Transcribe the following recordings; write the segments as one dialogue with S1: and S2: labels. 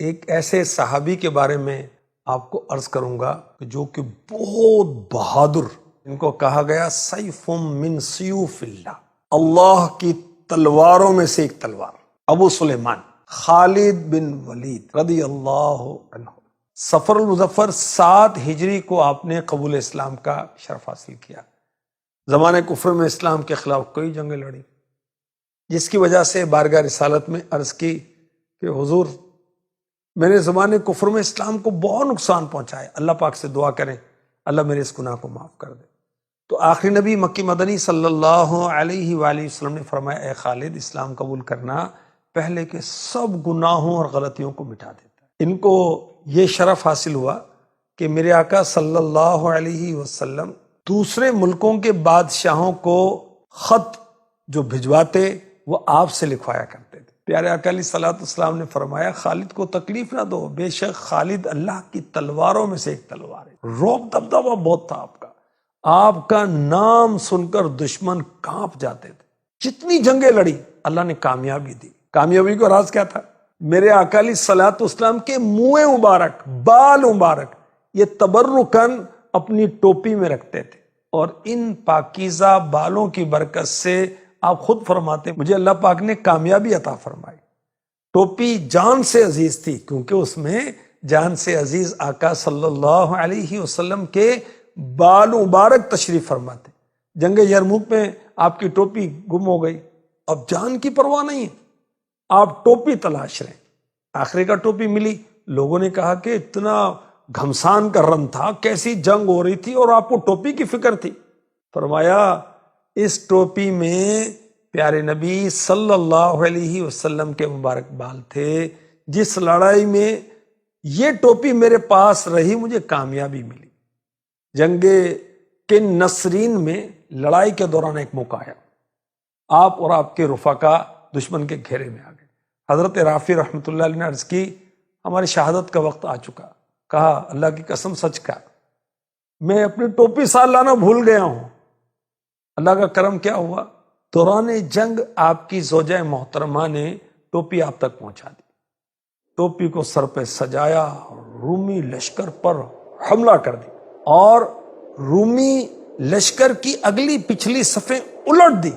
S1: ایک ایسے صحابی کے بارے میں آپ کو عرض کروں گا جو کہ بہت بہادر، ان کو کہا گیا سیف من سیوف اللہ، اللہ کی تلواروں میں سے ایک تلوار، ابو سلیمان خالد بن ولید رضی اللہ عنہ۔ سفر المظفر 7 ہجری کو آپ نے قبول اسلام کا شرف حاصل کیا۔ زمانے کفر میں اسلام کے خلاف کئی جنگیں لڑی، جس کی وجہ سے بارگاہ رسالت میں عرض کی کہ حضور میں نے زمانے کفر میں اسلام کو بہت نقصان پہنچا ہے، اللہ پاک سے دعا کریں اللہ میرے اس گناہ کو معاف کر دے۔ تو آخری نبی مکی مدنی صلی اللہ علیہ وآلہ وسلم نے فرمایا اے خالد، اسلام قبول کرنا پہلے کے سب گناہوں اور غلطیوں کو مٹا دیتا ہے۔ ان کو یہ شرف حاصل ہوا کہ میرے آقا صلی اللہ علیہ وسلم دوسرے ملکوں کے بادشاہوں کو خط جو بھجواتے وہ آپ سے لکھوایا کرتے تھے۔ پیارے آقا علیہ الصلوۃ والسلام نے فرمایا خالد کو تکلیف نہ دو، بے شک خالد اللہ کی تلواروں میں سے ایک تلوار ہے۔ رعب دبدبہ بہت تھا آپ کا نام سن کر دشمن کانپ جاتے تھے۔ جتنی جنگیں لڑی اللہ نے کامیابی دی۔ کامیابی کا راز کیا تھا؟ میرے آقا علیہ الصلوۃ والسلام کے منہ مبارک، بال مبارک یہ تبرکن اپنی ٹوپی میں رکھتے تھے، اور ان پاکیزہ بالوں کی برکت سے آپ خود فرماتے مجھے اللہ پاک نے کامیابی عطا فرمائی۔ ٹوپی جان سے عزیز تھی کیونکہ اس میں جان سے عزیز آقا صلی اللہ علیہ وسلم کے بال مبارک تشریف فرماتے۔ جنگ یرموک میں آپ کی ٹوپی گم ہو گئی، اب جان کی پرواہ نہیں ہے، آپ ٹوپی تلاش رہے، آخری کا ٹوپی ملی۔ لوگوں نے کہا کہ اتنا گھمسان کا رن تھا، کیسی جنگ ہو رہی تھی اور آپ کو ٹوپی کی فکر تھی؟ فرمایا اس ٹوپی میں پیارے نبی صلی اللہ علیہ وسلم کے مبارک بال تھے، جس لڑائی میں یہ ٹوپی میرے پاس رہی مجھے کامیابی ملی۔ جنگ کے نصرین میں لڑائی کے دوران ایک موقع آیا، آپ اور آپ کے رفقا دشمن کے گھیرے میں آ گئے۔ حضرت رافع رحمۃ اللہ علیہ نے عرض کی ہماری شہادت کا وقت آ چکا۔ کہا اللہ کی قسم سچ کا، میں اپنی ٹوپی ساتھ لانا بھول گیا ہوں۔ اللہ کا کرم کیا ہوا، دوران جنگ آپ کی زوجہ محترمہ نے ٹوپی آپ تک پہنچا دی۔ ٹوپی کو سر پہ سجایا، رومی لشکر پر حملہ کر دی اور رومی لشکر کی اگلی پچھلی صفیں الٹ دی،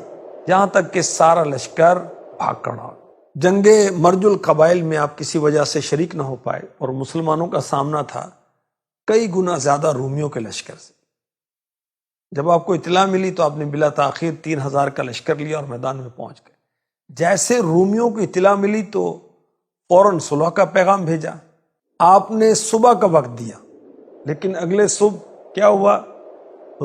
S1: جہاں تک کہ سارا لشکر بھاگ کھڑا۔ جنگ مرج القبائل میں آپ کسی وجہ سے شریک نہ ہو پائے اور مسلمانوں کا سامنا تھا کئی گنا زیادہ رومیوں کے لشکر سے۔ جب آپ کو اطلاع ملی تو آپ نے بلا تاخیر 3000 کا لشکر لیا اور میدان میں پہنچ گئے۔ جیسے رومیوں کو اطلاع ملی تو فوراً صلح کا پیغام بھیجا۔ آپ نے صبح کا وقت دیا، لیکن اگلے صبح کیا ہوا،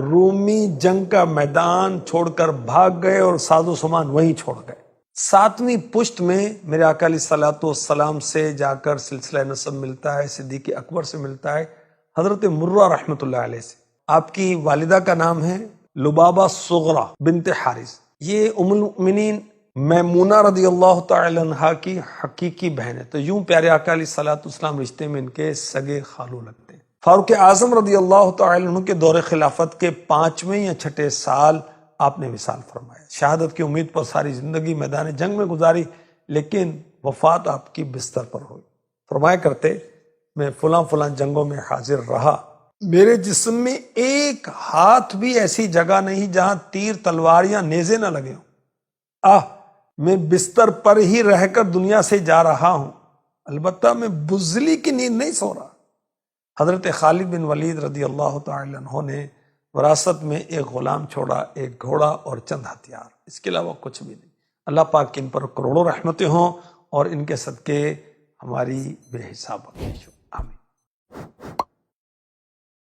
S1: رومی جنگ کا میدان چھوڑ کر بھاگ گئے اور ساز و سامان وہیں چھوڑ گئے۔ 7ویں پشت میں میرے آقا علیہ الصلوۃ والسلام سے جا کر سلسلہ نسب ملتا ہے، صدیق اکبر سے ملتا ہے، حضرت مرہ رحمۃ اللہ علیہ سے۔ آپ کی والدہ کا نام ہے لبابہ صغرا بنت حارث، یہ ام المؤمنین میمونہ رضی اللہ تعالی عنہا کی حقیقی بہن ہے۔ تو یوں پیارے آقا علیہ الصلوۃ والسلام رشتے میں ان کے سگے خالو لگتے ہیں۔ فاروق اعظم رضی اللہ تعالی عنہ کے دور خلافت کے 5ویں یا 6ٹھے سال آپ نے وصال فرمایا۔ شہادت کی امید پر ساری زندگی میدان جنگ میں گزاری، لیکن وفات آپ کی بستر پر ہوئی۔ فرمایا کرتے میں فلاں فلاں جنگوں میں حاضر رہا، میرے جسم میں ایک ہاتھ بھی ایسی جگہ نہیں جہاں تیر تلوار یا نیزے نہ لگے ہوں۔ میں بستر پر ہی رہ کر دنیا سے جا رہا ہوں، البتہ میں بزدلی کی نیند نہیں سو رہا۔ حضرت خالد بن ولید رضی اللہ تعالی عنہ نے وراثت میں ایک غلام چھوڑا، ایک گھوڑا اور چند ہتھیار، اس کے علاوہ کچھ بھی نہیں۔ اللہ پاک ان پر کروڑوں رحمتیں ہوں اور ان کے صدقے ہماری بے حساب بخشش ہو۔